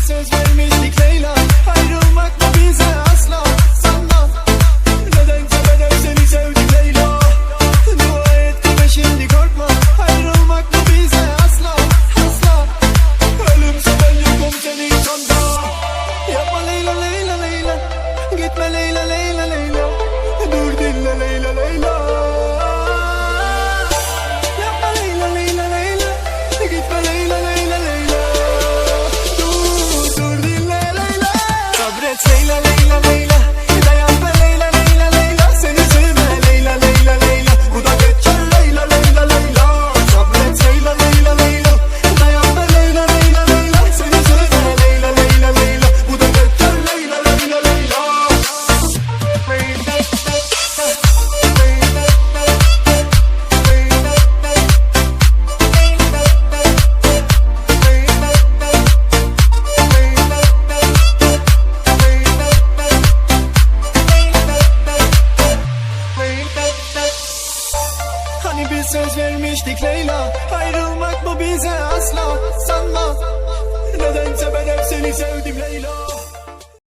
söz vermiştik Leyla, ayrılmak mı bize asla sanma. Nedense ben hep seni sevdim Leyla. Dua etme şimdi korkma, ayrılmak mı bize asla asla. Ölümse ben yokum senin sonda. Yapma Leyla Leyla Leyla, gitme Leyla Leyla Leyla. Dur dinle Leyla Leyla. Yapma Leyla Leyla Leyla, gitme Leyla Leyla Leyla. Dur dinle Leyla. Sabret Leyla Leyla Leyla, dayan be Leyla Leyla Leyla. Seni sevme Leyla Leyla Leyla, bu da geçer Leyla Leyla Leyla. Sabret Leyla Leyla Leyla, dayan be Leyla Leyla Leyla. Seni sevme Leyla Leyla Leyla, bu da geçer Leyla Leyla Leyla. Hani bir söz vermiştik Leyla, ayrılmak mı bize asla sanma. Nedense ben hep seni sevdim Leyla.